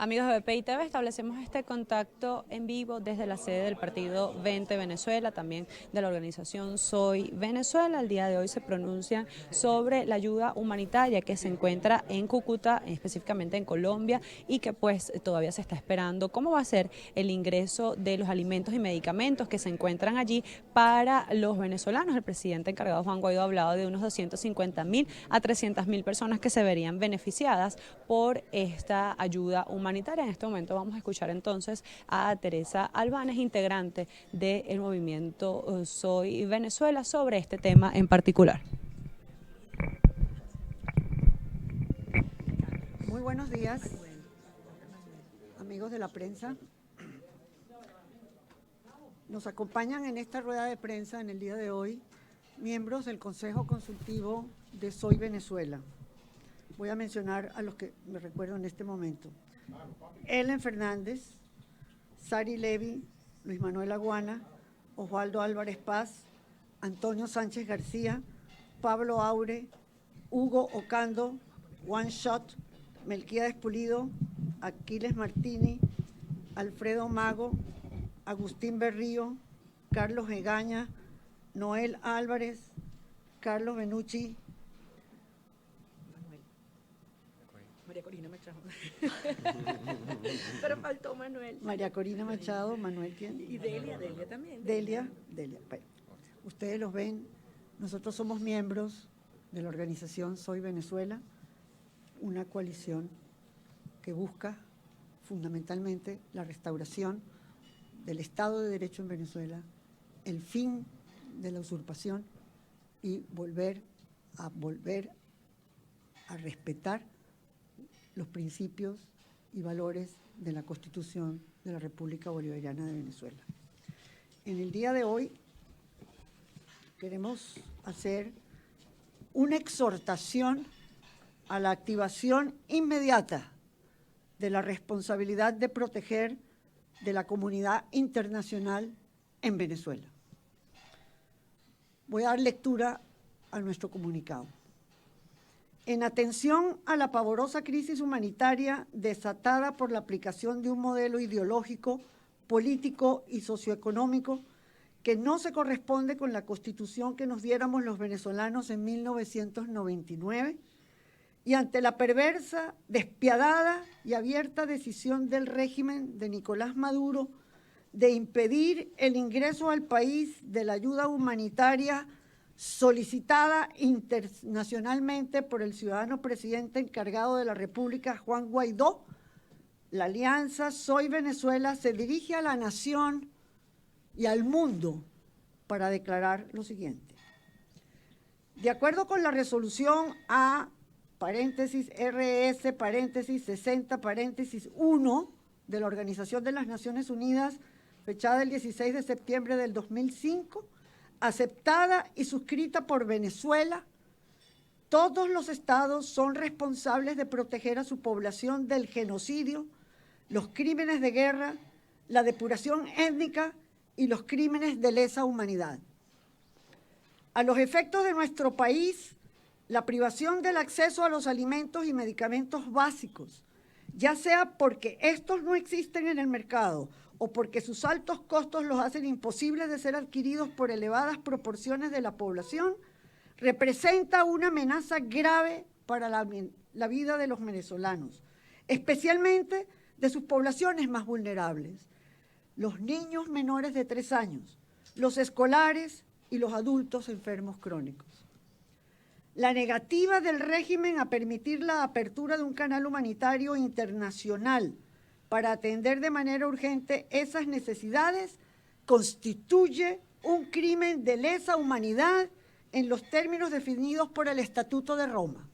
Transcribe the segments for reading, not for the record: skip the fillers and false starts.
Amigos de BPI TV, establecemos este contacto en vivo desde la sede del partido Vente Venezuela, también de la organización Soy Venezuela. El día de hoy se pronuncian sobre la ayuda humanitaria que se encuentra en Cúcuta, específicamente en Colombia, y que pues todavía se está esperando cómo va a ser el ingreso de los alimentos y medicamentos que se encuentran allí para los venezolanos. El presidente encargado, Juan Guaidó, ha hablado de unos 250.000 a 300.000 personas que se verían beneficiadas por esta ayuda humanitaria. En este momento vamos a escuchar entonces a Teresa Albáñez, integrante del movimiento Soy Venezuela, sobre este tema en particular. Muy buenos días, amigos de la prensa. Nos acompañan en esta rueda de prensa en el día de hoy miembros del Consejo Consultivo de Soy Venezuela. Voy a mencionar a los que me recuerdo en este momento. Ellen Fernández, Sari Levy, Luis Manuel Aguana, Osvaldo Álvarez Paz, Antonio Sánchez García, Pablo Aure, Hugo Ocando, One Shot, Melquíades Pulido, Aquiles Martini, Alfredo Mago, Agustín Berrío, Carlos Egaña, Noel Álvarez, Carlos Benucci, María Corina Machado. Pero faltó Manuel. María Corina Machado, Manuel, ¿quién? Y Delia también. Delia. Bueno, ustedes los ven, nosotros somos miembros de la organización Soy Venezuela, una coalición que busca fundamentalmente la restauración del Estado de Derecho en Venezuela, el fin de la usurpación y volver a respetar los principios y valores de la Constitución de la República Bolivariana de Venezuela. En el día de hoy queremos hacer una exhortación a la activación inmediata de la responsabilidad de proteger de la comunidad internacional en Venezuela. Voy a dar lectura a nuestro comunicado. En atención a la pavorosa crisis humanitaria desatada por la aplicación de un modelo ideológico, político y socioeconómico que no se corresponde con la Constitución que nos diéramos los venezolanos en 1999, y ante la perversa, despiadada y abierta decisión del régimen de Nicolás Maduro de impedir el ingreso al país de la ayuda humanitaria solicitada internacionalmente por el ciudadano presidente encargado de la República, Juan Guaidó, la alianza Soy Venezuela se dirige a la nación y al mundo para declarar lo siguiente. De acuerdo con la resolución A, RS, 60, 1 de la Organización de las Naciones Unidas, fechada el 16 de septiembre del 2005, aceptada y suscrita por Venezuela, todos los estados son responsables de proteger a su población del genocidio, los crímenes de guerra, la depuración étnica y los crímenes de lesa humanidad. A los efectos de nuestro país, la privación del acceso a los alimentos y medicamentos básicos, ya sea porque estos no existen en el mercado o porque sus altos costos los hacen imposibles de ser adquiridos por elevadas proporciones de la población, representa una amenaza grave para la vida de los venezolanos, especialmente de sus poblaciones más vulnerables, los niños menores de 3 años, los escolares y los adultos enfermos crónicos. La negativa del régimen a permitir la apertura de un canal humanitario internacional para atender de manera urgente esas necesidades constituye un crimen de lesa humanidad en los términos definidos por el Estatuto de Roma.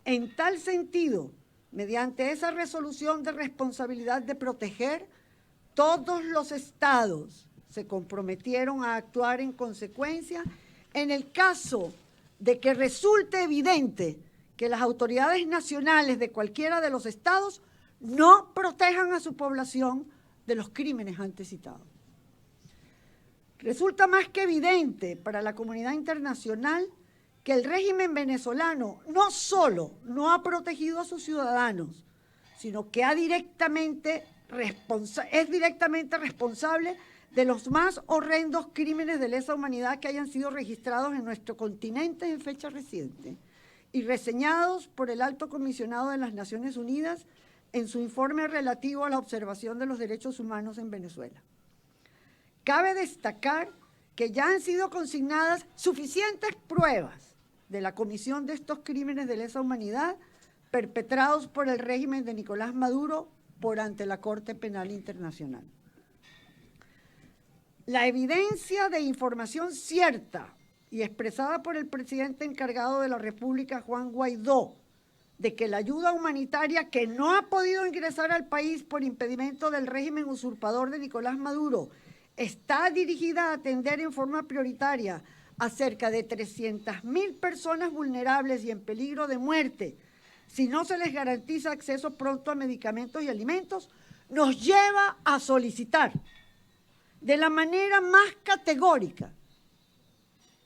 En tal sentido, mediante esa resolución de responsabilidad de proteger, todos los estados se comprometieron a actuar en consecuencia en el caso de que resulte evidente que las autoridades nacionales de cualquiera de los estados no protejan a su población de los crímenes antes citados. Resulta más que evidente para la comunidad internacional que el régimen venezolano no solo no ha protegido a sus ciudadanos, sino que es directamente responsable de los más horrendos crímenes de lesa humanidad que hayan sido registrados en nuestro continente en fecha reciente y reseñados por el Alto Comisionado de las Naciones Unidas en su informe relativo a la observación de los derechos humanos en Venezuela. Cabe destacar que ya han sido consignadas suficientes pruebas de la comisión de estos crímenes de lesa humanidad perpetrados por el régimen de Nicolás Maduro por ante la Corte Penal Internacional. La evidencia de información cierta y expresada por el presidente encargado de la República, Juan Guaidó, de que la ayuda humanitaria que no ha podido ingresar al país por impedimento del régimen usurpador de Nicolás Maduro está dirigida a atender en forma prioritaria a cerca de 300.000 personas vulnerables y en peligro de muerte, si no se les garantiza acceso pronto a medicamentos y alimentos, nos lleva a solicitar de la manera más categórica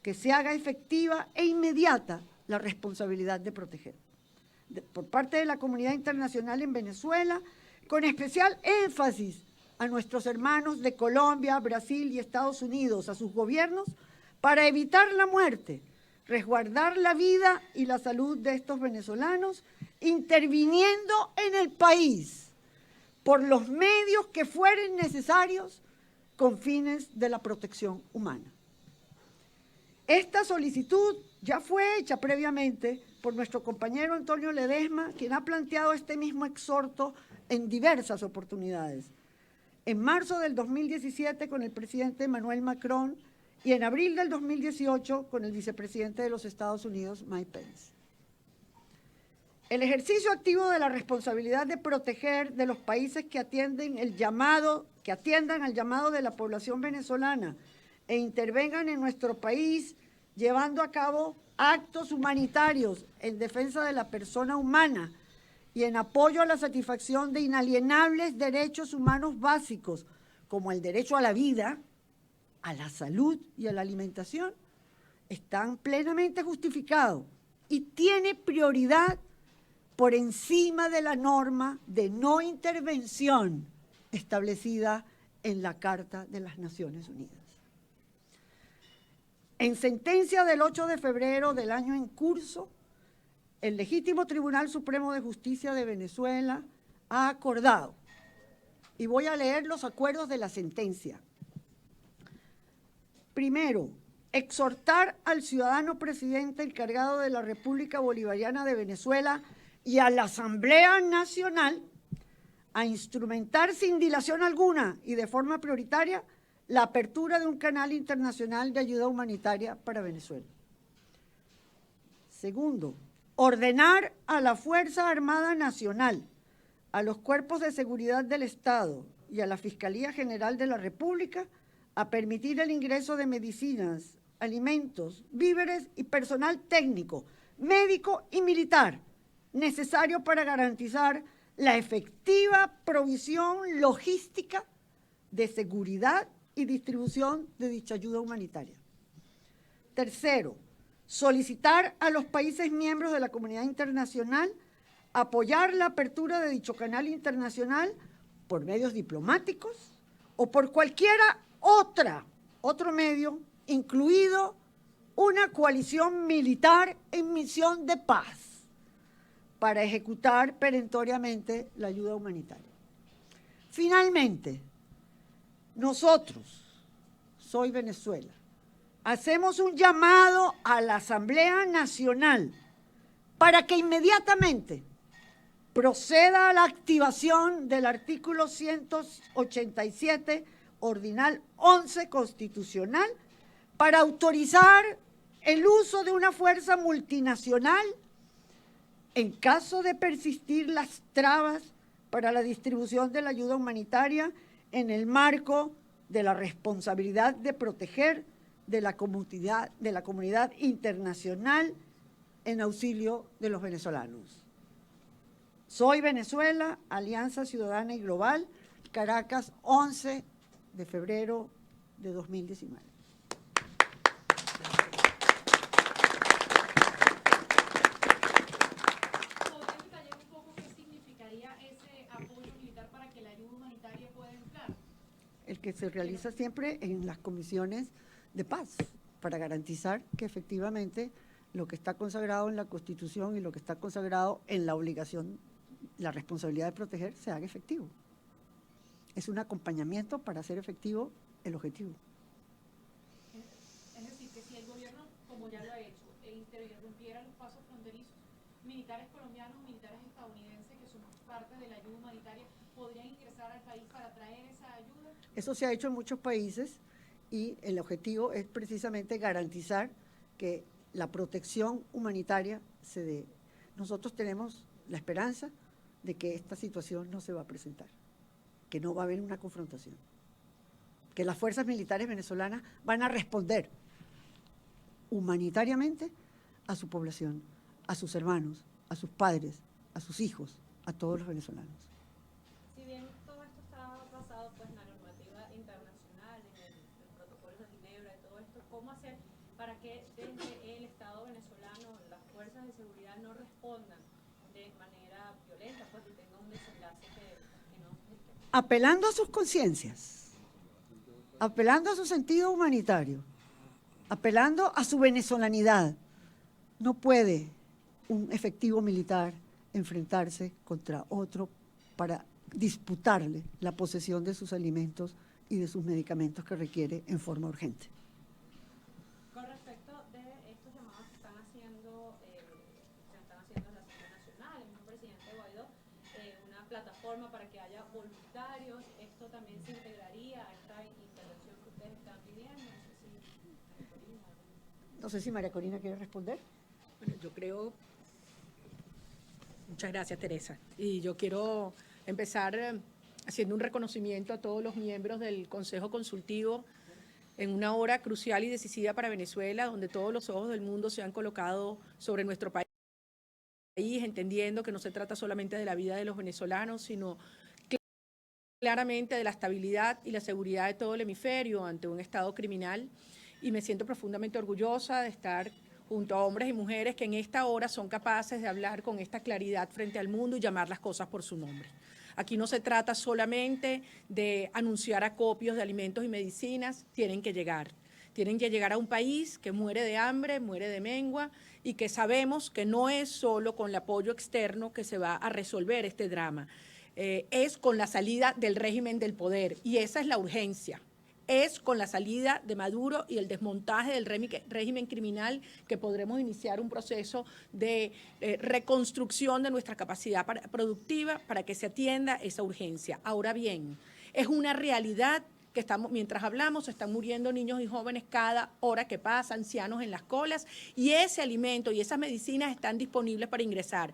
que se haga efectiva e inmediata la responsabilidad de proteger. Por parte de la comunidad internacional en Venezuela, con especial énfasis a nuestros hermanos de Colombia, Brasil y Estados Unidos, a sus gobiernos, para evitar la muerte, resguardar la vida y la salud de estos venezolanos, interviniendo en el país por los medios que fueren necesarios con fines de la protección humana. Esta solicitud ya fue hecha previamente por nuestro compañero Antonio Ledesma, quien ha planteado este mismo exhorto en diversas oportunidades. En marzo del 2017 con el presidente Emmanuel Macron y en abril del 2018 con el vicepresidente de los Estados Unidos, Mike Pence. El ejercicio activo de la responsabilidad de proteger de los países que atiendan al llamado de la población venezolana e intervengan en nuestro país llevando a cabo actos humanitarios en defensa de la persona humana y en apoyo a la satisfacción de inalienables derechos humanos básicos, como el derecho a la vida, a la salud y a la alimentación, están plenamente justificados y tiene prioridad por encima de la norma de no intervención establecida en la Carta de las Naciones Unidas. En sentencia del 8 de febrero del año en curso, el legítimo Tribunal Supremo de Justicia de Venezuela ha acordado, y voy a leer los acuerdos de la sentencia. Primero, exhortar al ciudadano presidente encargado de la República Bolivariana de Venezuela y a la Asamblea Nacional a instrumentar sin dilación alguna y de forma prioritaria la apertura de un canal internacional de ayuda humanitaria para Venezuela. Segundo, ordenar a la Fuerza Armada Nacional, a los cuerpos de seguridad del Estado y a la Fiscalía General de la República a permitir el ingreso de medicinas, alimentos, víveres y personal técnico, médico y militar necesario para garantizar la efectiva provisión logística de seguridad y distribución de dicha ayuda humanitaria. Tercero, solicitar a los países miembros de la comunidad internacional apoyar la apertura de dicho canal internacional por medios diplomáticos o por cualquiera otro medio, incluido una coalición militar en misión de paz, para ejecutar perentoriamente la ayuda humanitaria. Finalmente, nosotros, Soy Venezuela, hacemos un llamado a la Asamblea Nacional para que inmediatamente proceda a la activación del artículo 187, ordinal 11 constitucional, para autorizar el uso de una fuerza multinacional en caso de persistir las trabas para la distribución de la ayuda humanitaria en el marco de la responsabilidad de proteger de la comunidad internacional en auxilio de los venezolanos. Soy Venezuela, Alianza Ciudadana y Global, Caracas, 11 de febrero de 2019. ¿Podría detallar un poco qué significaría ese que se realiza siempre en las comisiones de paz, para garantizar que efectivamente lo que está consagrado en la Constitución y lo que está consagrado en la obligación, la responsabilidad de proteger, se haga efectivo. Es un acompañamiento para hacer efectivo el objetivo. Es decir, que si el gobierno, como ya lo ha hecho, interrumpiera los pasos fronterizos, militares colombianos, militares estadounidenses que son parte de la ayuda humanitaria, ¿podrían ingresar al país para traer esa ayuda? Eso se ha hecho en muchos países y el objetivo es precisamente garantizar que la protección humanitaria se dé. Nosotros tenemos la esperanza de que esta situación no se va a presentar, que no va a haber una confrontación, que las fuerzas militares venezolanas van a responder humanitariamente a su población, a sus hermanos, a sus padres, a sus hijos, a todos los venezolanos. Si bien todo esto está basado pues, en la normativa internacional, en el protocolo de Ginebra y todo esto, ¿cómo hacer para que desde el Estado venezolano las fuerzas de seguridad no respondan de manera violenta, pues que tenga un desenlace que no... Apelando a sus conciencias, apelando a su sentido humanitario, apelando a su venezolanidad. No puede un efectivo militar enfrentarse contra otro para disputarle la posesión de sus alimentos y de sus medicamentos que requiere en forma urgente. Con respecto de estos llamados que están haciendo la Asamblea Nacional, el mismo presidente Guaidó, una plataforma para que haya voluntarios, esto también se integraría a esta intervención que ustedes están pidiendo. No sé si María Corina quiere responder. Bueno, yo creo... Muchas gracias, Teresa. Y yo quiero empezar haciendo un reconocimiento a todos los miembros del Consejo Consultivo en una hora crucial y decisiva para Venezuela, donde todos los ojos del mundo se han colocado sobre nuestro país, entendiendo que no se trata solamente de la vida de los venezolanos, sino claramente de la estabilidad y la seguridad de todo el hemisferio ante un Estado criminal. Y me siento profundamente orgullosa de estar junto a hombres y mujeres que en esta hora son capaces de hablar con esta claridad frente al mundo y llamar las cosas por su nombre. Aquí no se trata solamente de anunciar acopios de alimentos y medicinas, tienen que llegar a un país que muere de hambre, muere de mengua y que sabemos que no es solo con el apoyo externo que se va a resolver este drama, es con la salida del régimen del poder y esa es la urgencia. Es con la salida de Maduro y el desmontaje del régimen criminal que podremos iniciar un proceso de reconstrucción de nuestra capacidad productiva para que se atienda esa urgencia. Ahora bien, es una realidad que mientras hablamos están muriendo niños y jóvenes cada hora que pasa, ancianos en las colas, y ese alimento y esas medicinas están disponibles para ingresar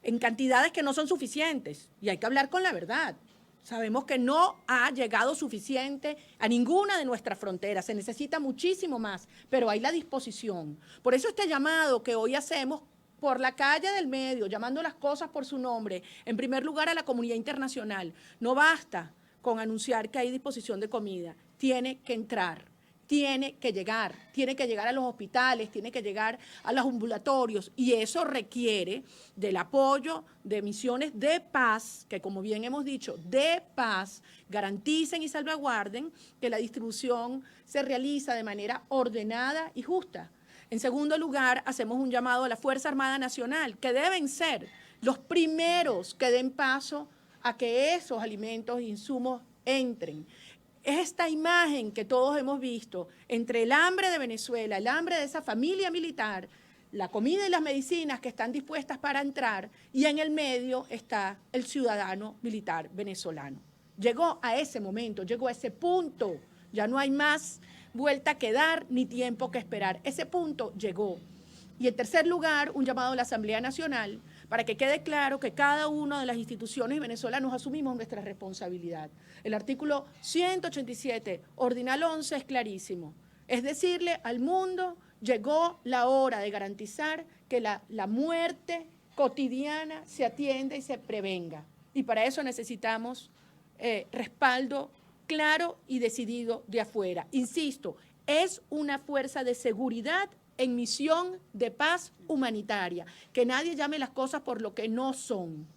en cantidades que no son suficientes, y hay que hablar con la verdad. Sabemos que no ha llegado suficiente a ninguna de nuestras fronteras, se necesita muchísimo más, pero hay la disposición. Por eso este llamado que hoy hacemos por la calle del medio, llamando las cosas por su nombre, en primer lugar a la comunidad internacional, no basta con anunciar que hay disposición de comida, tiene que entrar. Tiene que llegar a los hospitales, tiene que llegar a los ambulatorios y eso requiere del apoyo de misiones de paz, que como bien hemos dicho, de paz, garanticen y salvaguarden que la distribución se realiza de manera ordenada y justa. En segundo lugar, hacemos un llamado a la Fuerza Armada Nacional, que deben ser los primeros que den paso a que esos alimentos e insumos entren. Esta imagen que todos hemos visto entre el hambre de Venezuela, el hambre de esa familia militar, la comida y las medicinas que están dispuestas para entrar y en el medio está el ciudadano militar venezolano. Llegó a ese momento, llegó a ese punto, ya no hay más vuelta que dar ni tiempo que esperar. Ese punto llegó. Y en tercer lugar, un llamado a la Asamblea Nacional para que quede claro que cada una de las instituciones venezolanas asumimos nuestra responsabilidad. El artículo 187, ordinal 11, es clarísimo. Es decirle al mundo, llegó la hora de garantizar que la muerte cotidiana se atienda y se prevenga. Y para eso necesitamos respaldo claro y decidido de afuera. Insisto, es una fuerza de seguridad en misión de paz humanitaria, que nadie llame las cosas por lo que no son.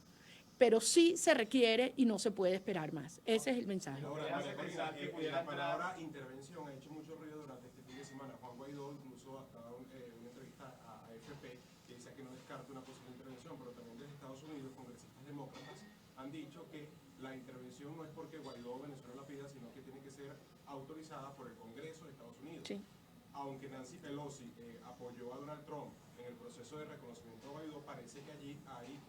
pero sí se requiere y no se puede esperar más. Ese es el mensaje. Ahora, María Corina, la palabra intervención ha hecho mucho ruido durante este fin de semana. Juan Guaidó incluso hasta una entrevista a AFP que decía que no descarta una posible intervención, pero también desde Estados Unidos, congresistas demócratas han dicho que la intervención no es porque Guaidó o Venezuela la pida, sino que tiene que ser autorizada por el Congreso de Estados Unidos. Sí. Aunque Nancy Pelosi apoyó a Donald Trump en el proceso de reconocimiento de Guaidó, parece que allí hay,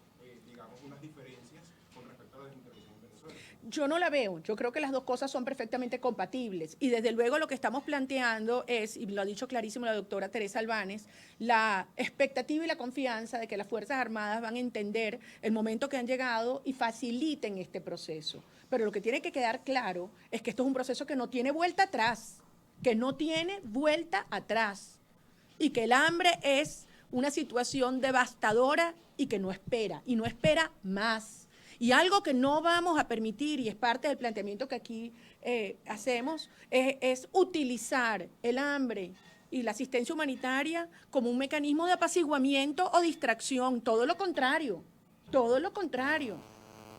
digamos, unas diferencias con respecto a la intervención en Venezuela. Yo no la veo, yo creo que las dos cosas son perfectamente compatibles y desde luego lo que estamos planteando es, y lo ha dicho clarísimo la doctora Teresa Albáñez, la expectativa y la confianza de que las Fuerzas Armadas van a entender el momento que han llegado y faciliten este proceso. Pero lo que tiene que quedar claro es que esto es un proceso que no tiene vuelta atrás, que no tiene vuelta atrás y que el hambre es una situación devastadora y que no espera, y no espera más. Y algo que no vamos a permitir, y es parte del planteamiento que aquí hacemos, es utilizar el hambre y la asistencia humanitaria como un mecanismo de apaciguamiento o distracción. Todo lo contrario, todo lo contrario.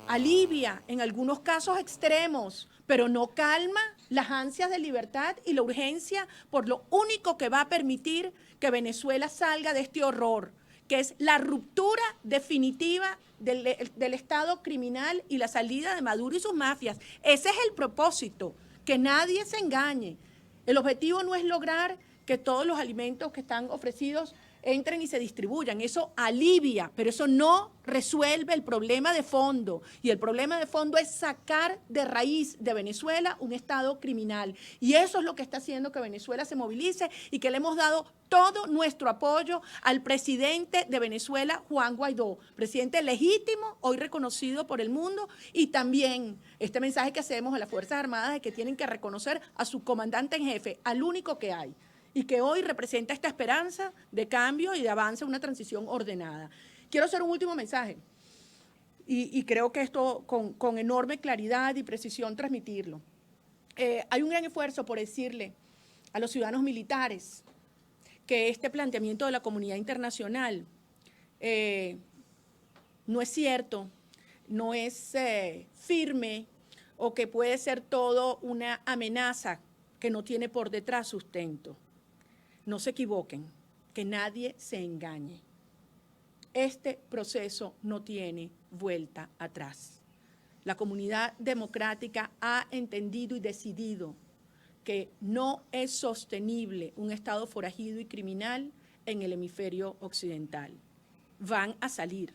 Alivia en algunos casos extremos, pero no calma las ansias de libertad y la urgencia por lo único que va a permitir que Venezuela salga de este horror, que es la ruptura definitiva del Estado criminal y la salida de Maduro y sus mafias. Ese es el propósito, que nadie se engañe. El objetivo no es lograr que todos los alimentos que están ofrecidos entren y se distribuyan. Eso alivia, pero eso no resuelve el problema de fondo. Y el problema de fondo es sacar de raíz de Venezuela un Estado criminal. Y eso es lo que está haciendo que Venezuela se movilice y que le hemos dado todo nuestro apoyo al presidente de Venezuela, Juan Guaidó, presidente legítimo, hoy reconocido por el mundo, y también este mensaje que hacemos a las Fuerzas Armadas de que tienen que reconocer a su comandante en jefe, al único que hay, y que hoy representa esta esperanza de cambio y de avance a una transición ordenada. Quiero hacer un último mensaje y creo que esto con enorme claridad y precisión transmitirlo. Hay un gran esfuerzo por decirle a los ciudadanos militares que este planteamiento de la comunidad internacional no es cierto, no es firme o que puede ser todo una amenaza que no tiene por detrás sustento. No se equivoquen, que nadie se engañe. Este proceso no tiene vuelta atrás. La comunidad democrática ha entendido y decidido que no es sostenible un Estado forajido y criminal en el hemisferio occidental. Van a salir.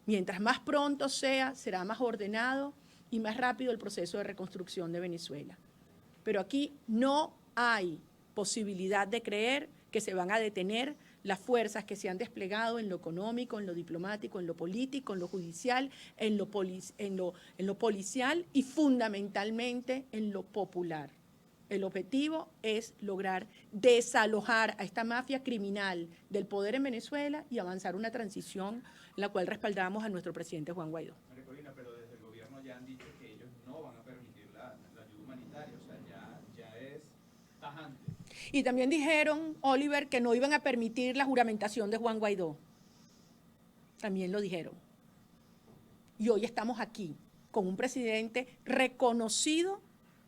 Mientras más pronto sea, será más ordenado y más rápido el proceso de reconstrucción de Venezuela. Pero aquí no hay posibilidad de creer que se van a detener las fuerzas que se han desplegado en lo económico, en lo diplomático, en lo político, en lo judicial, en lo policial y fundamentalmente en lo popular. El objetivo es lograr desalojar a esta mafia criminal del poder en Venezuela y avanzar una transición en la cual respaldamos a nuestro presidente Juan Guaidó. María Corina, pero desde el gobierno ya han dicho que ellos no van a permitir la ayuda humanitaria, o sea, ya es tajante. Y también dijeron, Oliver, que no iban a permitir la juramentación de Juan Guaidó. También lo dijeron. Y hoy estamos aquí con un presidente reconocido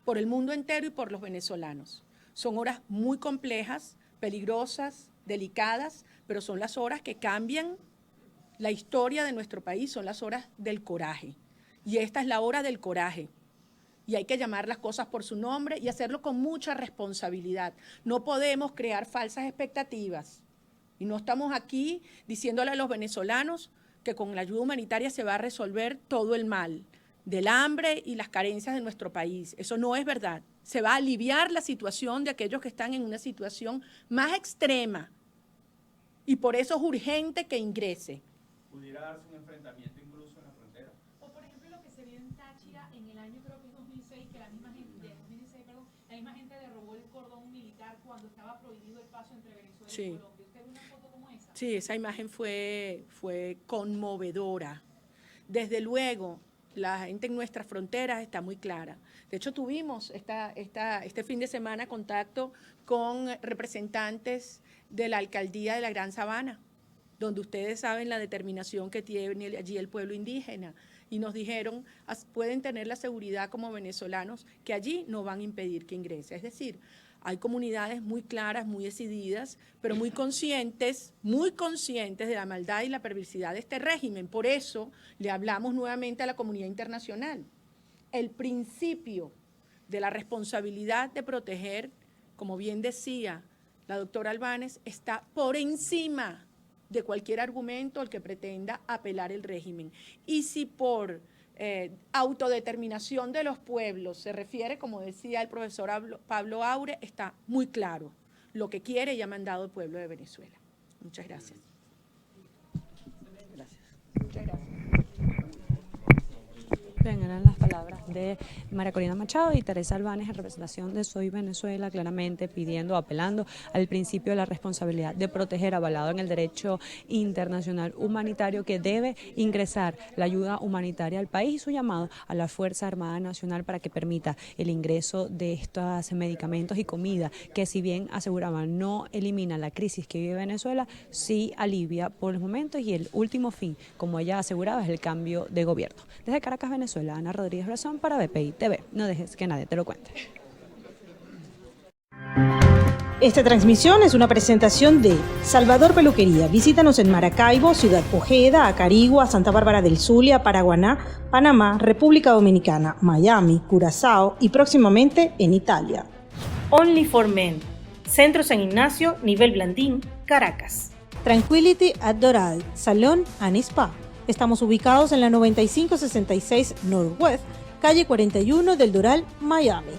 por el mundo entero y por los venezolanos. Son horas muy complejas, peligrosas, delicadas, pero son las horas que cambian la historia de nuestro país, son las horas del coraje. Y esta es la hora del coraje. Y hay que llamar las cosas por su nombre y hacerlo con mucha responsabilidad. No podemos crear falsas expectativas. Y no estamos aquí diciéndole a los venezolanos que con la ayuda humanitaria se va a resolver todo el mal del hambre y las carencias de nuestro país. Eso no es verdad. Se va a aliviar la situación de aquellos que están en una situación más extrema. Y por eso es urgente que ingrese. ¿Pudiera darse un enfrentamiento incluso en la frontera? O por ejemplo lo que se vio en Táchira en el año, creo que es 2006, que la misma gente, la misma gente derrobó el cordón militar cuando estaba prohibido el paso entre Venezuela Sí. y Colombia. ¿Usted ve una foto como esa? Sí, esa imagen fue conmovedora. Desde luego, la gente en nuestras fronteras está muy clara. De hecho, tuvimos este fin de semana contacto con representantes de la alcaldía de la Gran Sabana donde ustedes saben la determinación que tiene allí el pueblo indígena. Y nos dijeron, pueden tener la seguridad como venezolanos que allí no van a impedir que ingrese. Es decir, hay comunidades muy claras, muy decididas, pero muy conscientes de la maldad y la perversidad de este régimen. Por eso le hablamos nuevamente a la comunidad internacional. El principio de la responsabilidad de proteger, como bien decía la doctora Albáñez, está por encima de cualquier argumento al que pretenda apelar el régimen. Y si por autodeterminación de los pueblos se refiere, como decía el profesor Pablo Aure, está muy claro lo que quiere y ha mandado el pueblo de Venezuela. Muchas gracias. Muchas gracias. Bien, eran las palabras de María Corina Machado y Teresa Albáñez en representación de Soy Venezuela, claramente pidiendo, apelando al principio de la responsabilidad de proteger, avalado en el derecho internacional humanitario, que debe ingresar la ayuda humanitaria al país, y su llamado a la Fuerza Armada Nacional para que permita el ingreso de estos medicamentos y comida que, si bien aseguraban no elimina la crisis que vive Venezuela, sí alivia por los momentos, y el último fin, como ella aseguraba, es el cambio de gobierno. Desde Caracas, Venezuela, Ana Rodríguez Brazón para BPI TV. No dejes que nadie te lo cuente. Esta transmisión es una presentación de Salvador Peluquería. Visítanos en Maracaibo, Ciudad Ojeda, Acarigua, Santa Bárbara del Zulia, Paraguaná, Panamá, República Dominicana, Miami, Curazao y próximamente en Italia. Only for Men. Centro San Ignacio, Nivel Blandín, Caracas. Tranquility at Doral, Salón and Spa. Estamos ubicados en la 9566 Northwest, calle 41 del Doral, Miami.